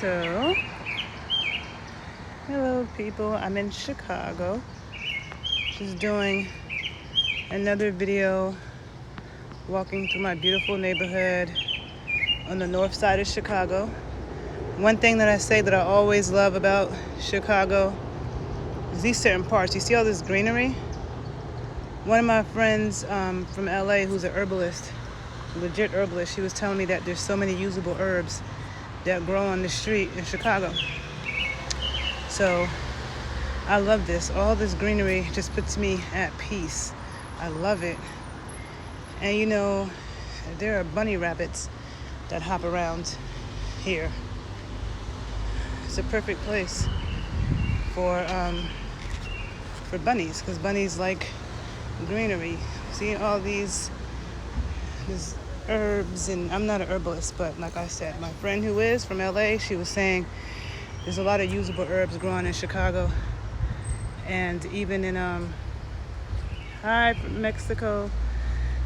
So, hello people, I'm in Chicago. Just doing another video walking through my beautiful neighborhood on the north side of Chicago. One thing that I say that I always love about Chicago is these certain parts. You see all this greenery? One of my friends from LA who's an herbalist, legit herbalist, she was telling me that there's so many usable herbs that grow on the street in Chicago. So I love this. All this greenery just puts me at peace. I love it. And you know, there are bunny rabbits that hop around here. It's a perfect place for bunnies, because bunnies like greenery. See all these herbs, and I'm not an herbalist, but like I said, my friend who is from LA, she was saying there's a lot of usable herbs growing in Chicago, and even in hi from Mexico,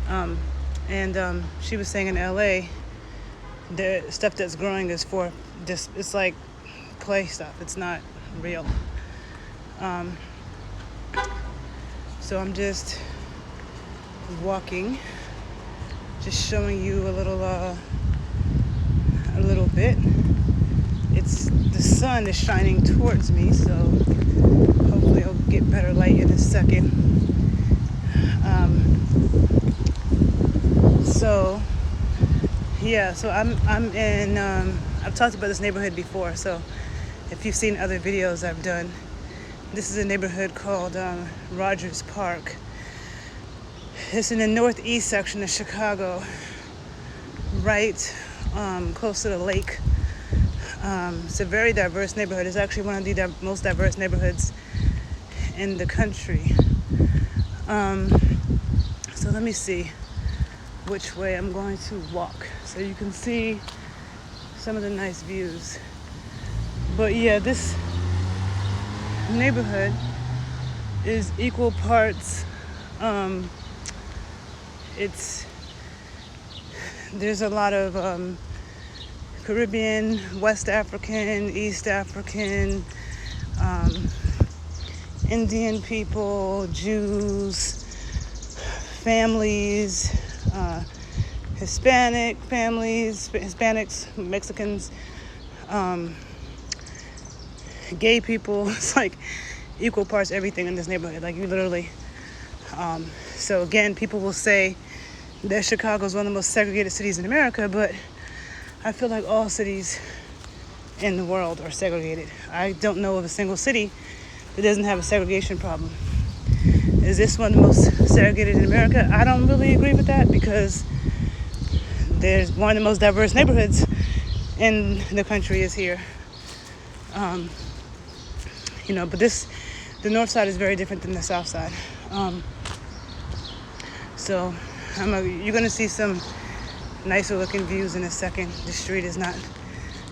and she was saying in LA the stuff that's growing is for just, it's like clay stuff, it's not real. So I'm just walking, just showing you a little bit. It's the sun is shining towards me, so hopefully I'll get better light in a second. So I'm in. I've talked about this neighborhood before, so if you've seen other videos I've done, this is a neighborhood called Rogers Park. It's in the northeast section of Chicago, right close to the lake. It's a very diverse neighborhood. It's actually one of the most diverse neighborhoods in the country. So let me see which way I'm going to walk so you can see some of the nice views. But yeah, this neighborhood is equal parts. There's a lot of Caribbean, West African, East African, Indian people, Jews, families, Hispanic families, Hispanics, Mexicans, gay people. It's like equal parts everything in this neighborhood. Like you literally. So again, people will say that Chicago is one of the most segregated cities in America, but I feel like all cities in the world are segregated. I don't know of a single city that doesn't have a segregation problem. Is this one of the most segregated in America? I don't really agree with that, because there's one of the most diverse neighborhoods in the country is here. But the north side is very different than the south side. So you're gonna see some nicer looking views in a second. The street is not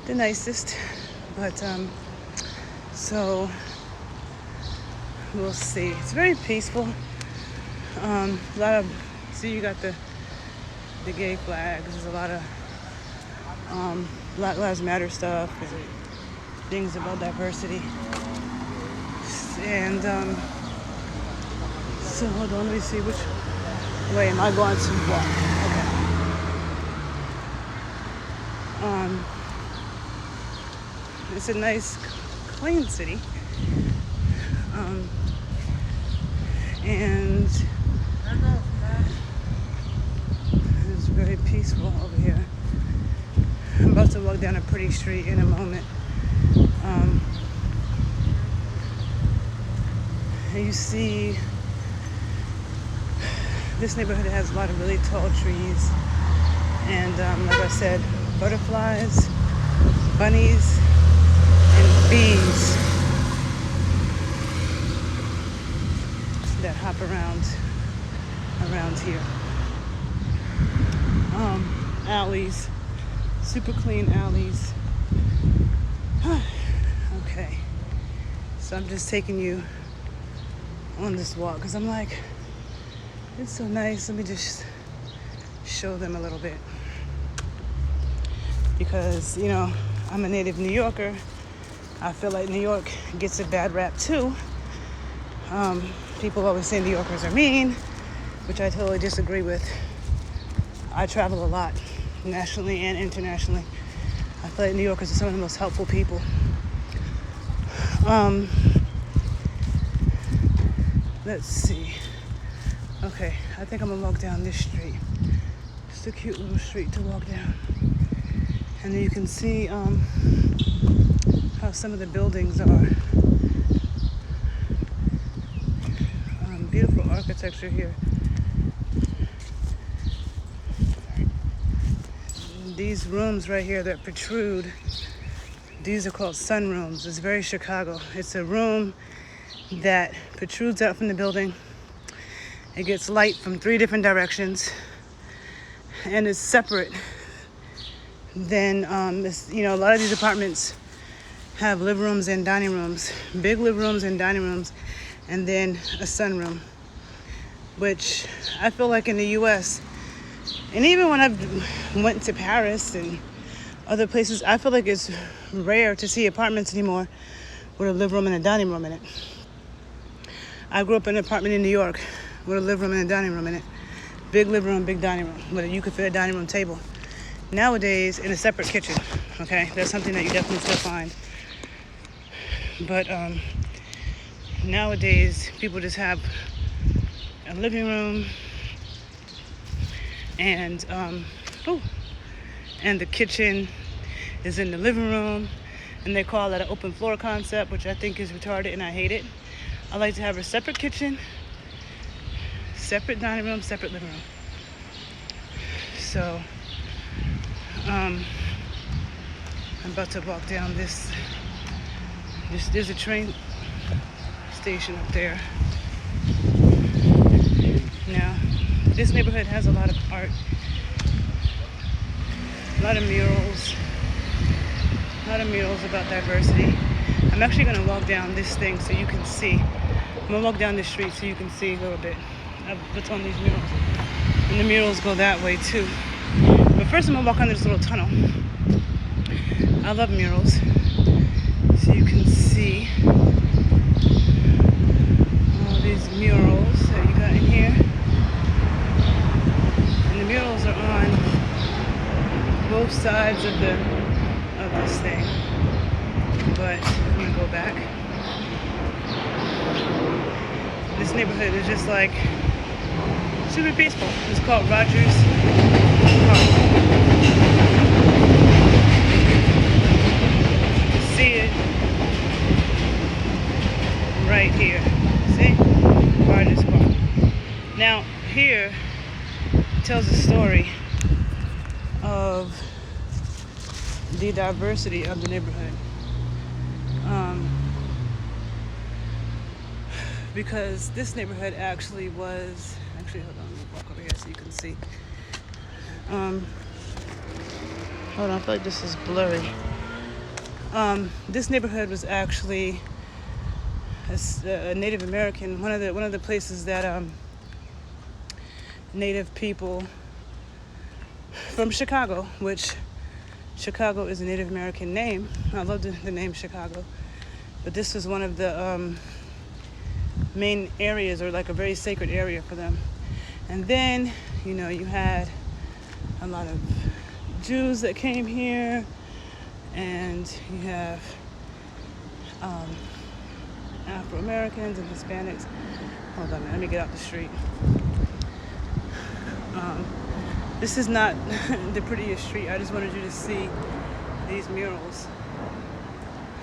the nicest, but so we'll see. It's very peaceful. A lot of, see, you got the gay flags. There's a lot of Black Lives Matter stuff, things about diversity. And so hold on, let me see which way am I going to walk. Okay. It's a nice, clean city. And it's very peaceful over here. I'm about to walk down a pretty street in a moment. And you see, this neighborhood has a lot of really tall trees. And like I said, butterflies, bunnies, and bees that hop around here. Alleys, super clean alleys. Okay, so I'm just taking you on this walk because I'm like, it's so nice. Let me just show them a little bit, because I'm a native New Yorker. I feel like New York gets a bad rap too. People always say New Yorkers are mean, which I totally disagree with. I travel a lot, nationally and internationally. I feel like New Yorkers are some of the most helpful people. Let's see. Okay, I think I'm gonna walk down this street. It's a cute little street to walk down. And then you can see how some of the buildings are. Beautiful architecture here. These rooms right here that protrude, these are called sunrooms. It's very Chicago. It's a room that protrudes out from the building. It gets light from 3 different directions, and it's separate than, a lot of these apartments have living rooms and dining rooms, big living rooms and dining rooms, and then a sunroom, which I feel like in the U.S., and even when I've went to Paris and other places, I feel like it's rare to see apartments anymore with a living room and a dining room in it. I grew up in an apartment in New York with a living room and a dining room in it. Big living room, big dining room, where you could fit a dining room table. Nowadays, in a separate kitchen, okay? That's something that you definitely still find. But nowadays, people just have a living room and the kitchen is in the living room, and they call that an open floor concept, which I think is retarded and I hate it. I like to have a separate kitchen, separate dining room, separate living room. So I'm about to walk down this. There's a train station up there. Now, this neighborhood has a lot of art, a lot of murals about diversity. I'm actually going to walk down this thing so you can see. I'm going to walk down this street so you can see a little bit of what's on these murals. And the murals go that way too. But first I'm going to walk under this little tunnel. I love murals. So you can see all these murals that you got in here. And the murals are on both sides of this thing. But I'm gonna go back. This neighborhood is just like super peaceful. It's called Rogers Park. You see it right here. See? Rogers Park. Now here it tells a story of the diversity of the neighborhood. Because this neighborhood actually, hold on, let me walk over here so you can see. Hold on, I feel like this is blurry. This neighborhood was actually a Native American, one of the places that Native people from Chicago, which Chicago is a Native American name. I love the name Chicago. But this was one of the main areas, or like a very sacred area for them. And then, you had a lot of Jews that came here, and you have Afro-Americans and Hispanics. Hold on, let me get out the street. This is not the prettiest street. I just wanted you to see these murals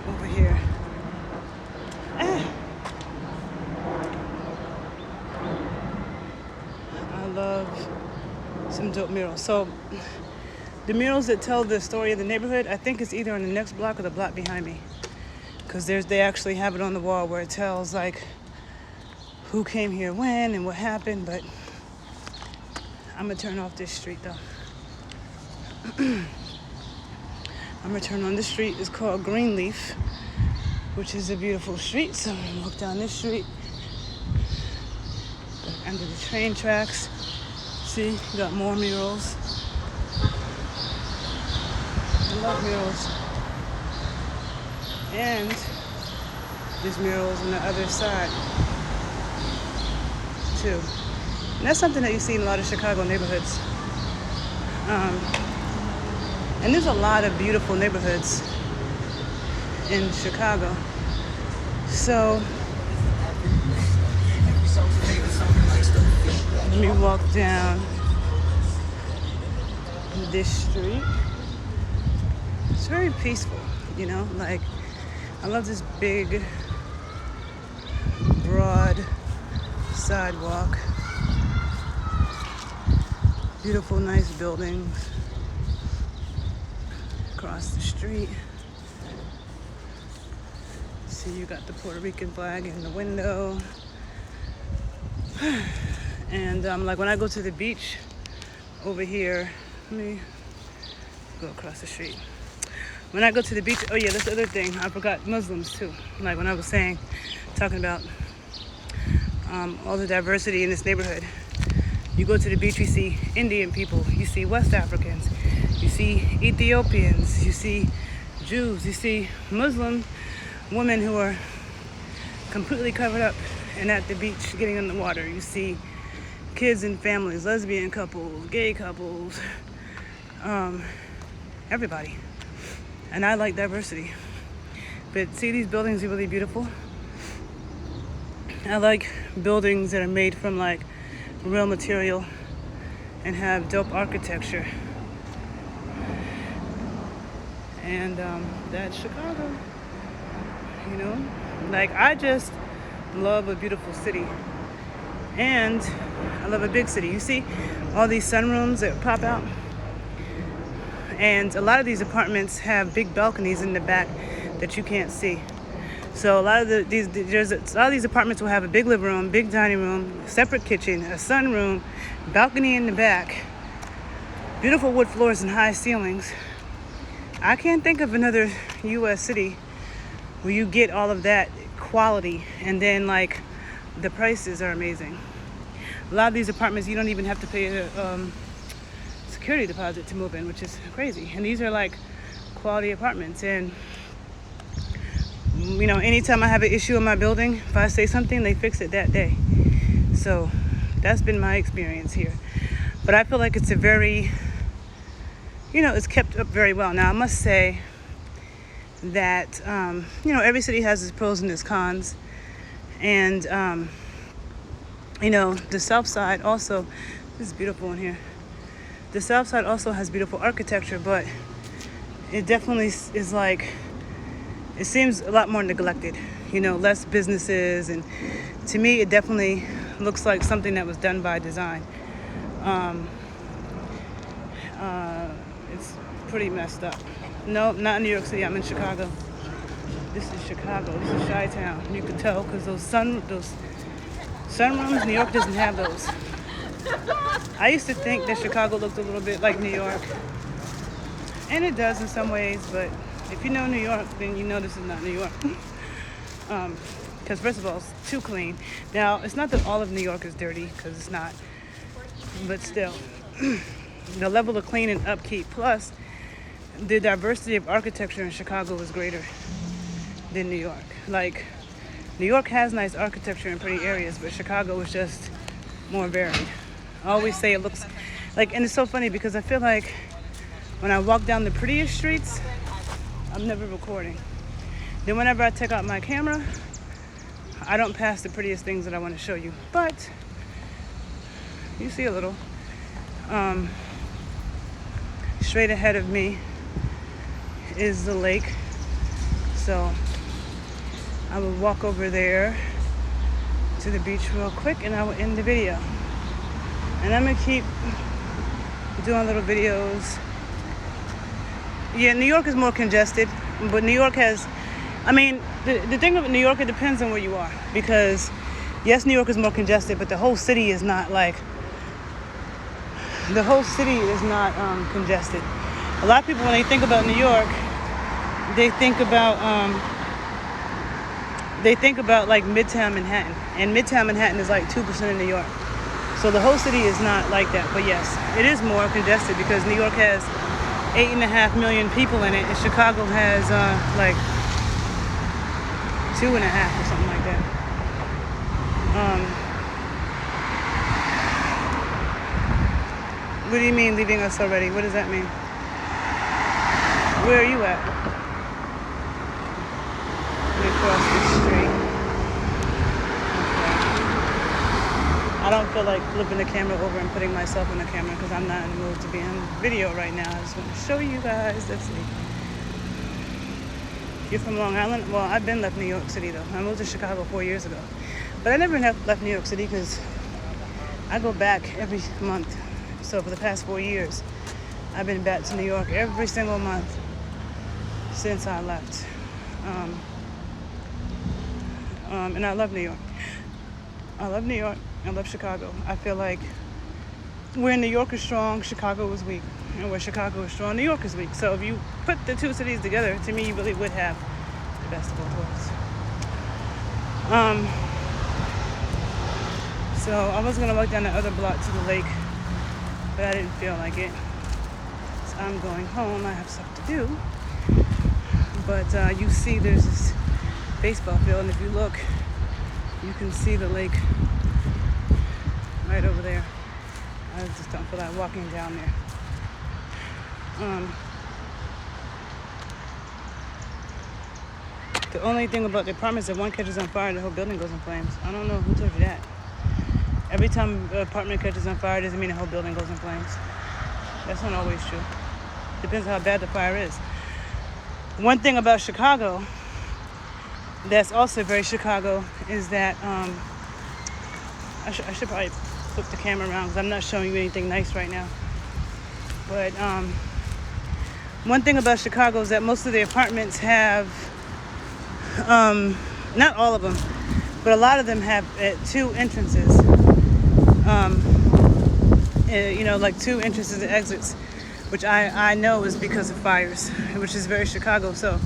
over here. I love some dope murals. So the murals that tell the story of the neighborhood, I think it's either on the next block or the block behind me. Because they actually have it on the wall where it tells like who came here when and what happened. But I'm gonna turn off this street though. I'm gonna turn on this street. It's called Greenleaf, which is a beautiful street. So I'm gonna walk down this street, under the train tracks. See, you got more murals. I love murals. And there's murals on the other side too. And that's something that you see in a lot of Chicago neighborhoods. And there's a lot of beautiful neighborhoods in Chicago. So let me walk down this street. It's very peaceful, you know, like I love this big, broad sidewalk. Beautiful, nice buildings across the street. See, you got the Puerto Rican flag in the window. And like when I go to the beach over here, let me go across the street. When I go to the beach, oh yeah, that's the other thing. I forgot Muslims too. Like when I was talking about all the diversity in this neighborhood. You go to the beach, you see Indian people, you see West Africans, you see Ethiopians, you see Jews, you see Muslim women who are completely covered up and at the beach getting in the water. You see kids and families, lesbian couples, gay couples, everybody. And I like diversity. But see, these buildings are really beautiful. I like buildings that are made from like real material and have dope architecture. And that's Chicago, you know? Like I just love a beautiful city. And I love a big city. You see all these sunrooms that pop out? And a lot of these apartments have big balconies in the back that you can't see. So a lot of these apartments will have a big living room, big dining room, separate kitchen, a sunroom, balcony in the back, beautiful wood floors and high ceilings. I can't think of another U.S. city where you get all of that quality and then like the prices are amazing. A lot of these apartments, you don't even have to pay a security deposit to move in, which is crazy. And these are like quality apartments. And you know, anytime I have an issue in my building, if I say something, they fix it that day. So that's been my experience here. But I feel like it's a very, you know, it's kept up very well. Now, I must say that, you know, every city has its pros and its cons. And, you know, the South Side also, this is beautiful in here. The South Side also has beautiful architecture, but it definitely is like, it seems a lot more neglected, you know, less businesses. And to me, it definitely looks like something that was done by design. It's pretty messed up. No, not in New York City. I'm in Chicago. This is Chicago. This is Chi-Town. You can tell because those sunrooms, New York doesn't have those. I used to think that Chicago looked a little bit like New York. And it does in some ways, but if you know New York, then you know this is not New York. Because first of all, it's too clean. Now, it's not that all of New York is dirty, because it's not. But still, the level of clean and upkeep, plus the diversity of architecture in Chicago is greater than New York. Like, New York has nice architecture in pretty areas, but Chicago is just more varied. I always say it looks like, and it's so funny because I feel like when I walk down the prettiest streets, I'm never recording. Then whenever I take out my camera, I don't pass the prettiest things that I want to show you. But you see a little. Straight ahead of me is the lake. So I will walk over there to the beach real quick and I will end the video. And I'm going to keep doing little videos. Yeah, New York is more congested, but New York has, I mean, the thing about New York, it depends on where you are. Because, yes, New York is more congested, but the whole city is not congested. A lot of people, when they think about New York, they think about like Midtown Manhattan. And Midtown Manhattan is like 2% of New York. So the whole city is not like that. But yes, it is more congested because New York has 8.5 million people in it, and Chicago has like 2.5 or something like that. What do you mean leaving us already? What does that mean? Where are you at? Let me cross the street. Okay. I don't feel like flipping the camera over and putting myself in the camera because I'm not in the mood to be on video right now. I just want to show you guys. Let's see. You're from Long Island? Well, I've been left New York City though. I moved to Chicago 4 years ago. But I never left New York City because I go back every month. So for the past 4 years, I've been back to New York every single month since I left. And I love New York. I love New York. I love Chicago. I feel like where New York is strong, Chicago is weak. And where Chicago is strong, New York is weak. So if you put the two cities together, to me, you really would have the best of both worlds. So I was going to walk down the other block to the lake, but I didn't feel like it. So I'm going home. I have stuff to do. But you see there's this baseball field, and if you look, you can see the lake right over there. I just don't feel like walking down there. The only thing about the apartments is that one catches on fire, the whole building goes in flames. I don't know who told you that. Every time an apartment catches on fire doesn't mean the whole building goes in flames. That's not always true. Depends how bad the fire is. One thing about Chicago that's also very Chicago is that I should probably flip the camera around because I'm not showing you anything nice right now. But one thing about Chicago is that most of the apartments have, not all of them, but a lot of them have two entrances. Like two entrances and exits, which I know is because of fires, which is very Chicago. So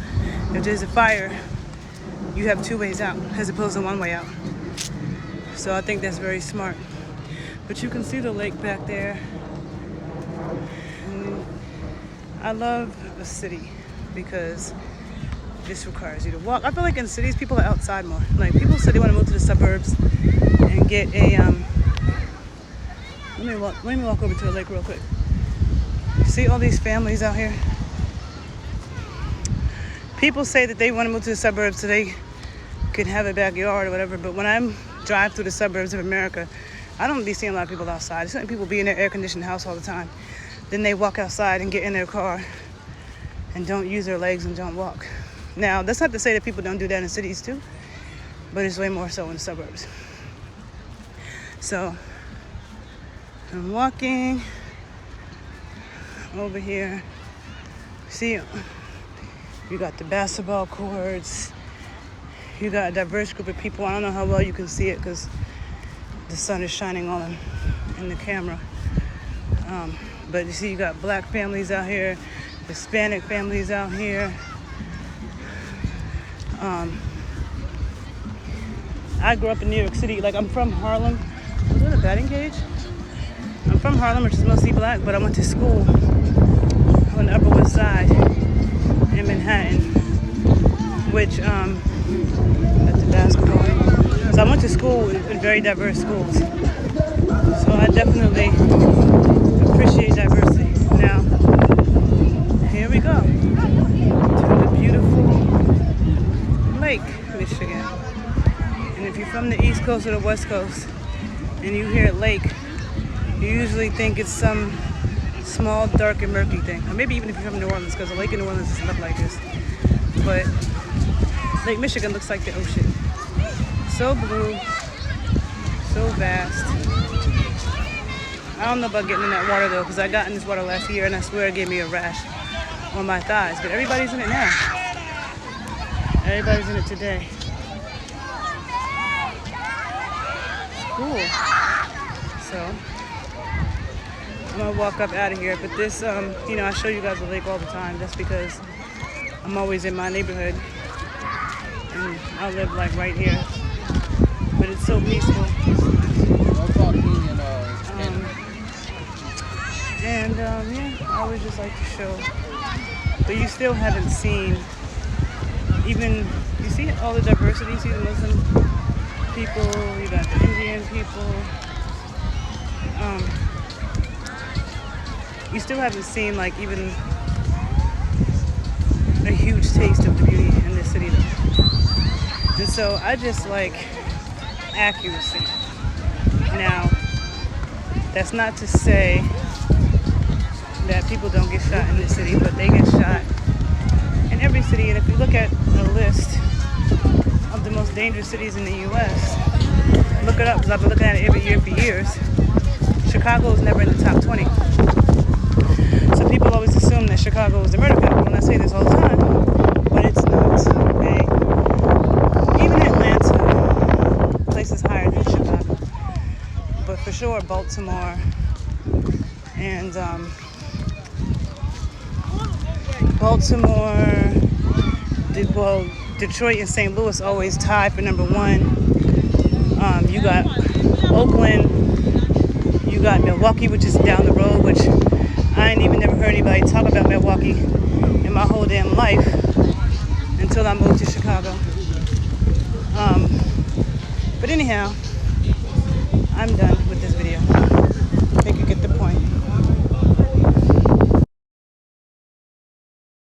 if there's a fire, you have two ways out as opposed to one way out. So I think that's very smart. But you can see the lake back there. And I love the city because this requires you to walk. I feel like in cities, people are outside more. Like people say they want to move to the suburbs and get a, let me walk over to the lake real quick. See all these families out here? People say that they want to move to the suburbs so they can have a backyard or whatever, but when I drive through the suburbs of America, I don't be seeing a lot of people outside. There's certain people be in their air-conditioned house all the time. Then they walk outside and get in their car and don't use their legs and don't walk. Now, that's not to say that people don't do that in cities too, but it's way more so in the suburbs. So, I'm walking over here. See, you got the basketball courts. You got a diverse group of people. I don't know how well you can see it because the sun is shining on them in the camera. But you see, you got black families out here, Hispanic families out here. I grew up in New York City. Like, I'm from Harlem. Was it a batting cage? I'm from Harlem, which is mostly black, but I went to school on the Upper West Side in Manhattan, which, that's the basketball. So I went to school in very diverse schools. So I definitely appreciate diversity. Now, here we go to the beautiful Lake Michigan. And if you're from the East Coast or the West Coast and you hear lake, you usually think it's some small, dark, and murky thing. Or maybe even if you're from New Orleans, because a lake in New Orleans doesn't look like this. But Lake Michigan looks like the ocean. So blue, so vast. I don't know about getting in that water though, because I got in this water last year and I swear it gave me a rash on my thighs. But everybody's in it now. Everybody's in it today. Cool. So I'm gonna walk up out of here. But this, I show you guys the lake all the time. That's because I'm always in my neighborhood. And I live like right here. But it's so peaceful. I always just like to show. But you still haven't seen Even, you see all the diversity, you see the Muslim people, you got the Indian people. You still haven't seen like even a huge taste of the beauty in this city though. And so I just like accuracy. Now, that's not to say that people don't get shot in this city, but they get shot in every city. And if you look at a list of the most dangerous cities in the U.S., look it up, because I've been looking at it every year for years. Chicago is never in the top 20. So people always assume that Chicago is the murder capital, and I say this all the time, but it's not. Okay? Even Atlanta places higher than Chicago, but for sure Baltimore and Detroit and St. Louis always tie for number one. You got Oakland, you got Milwaukee, which is down the road, which I ain't even never heard anybody talk about Milwaukee in my whole damn life until I moved to Chicago. But anyhow, I'm done with this video. I think you get the point.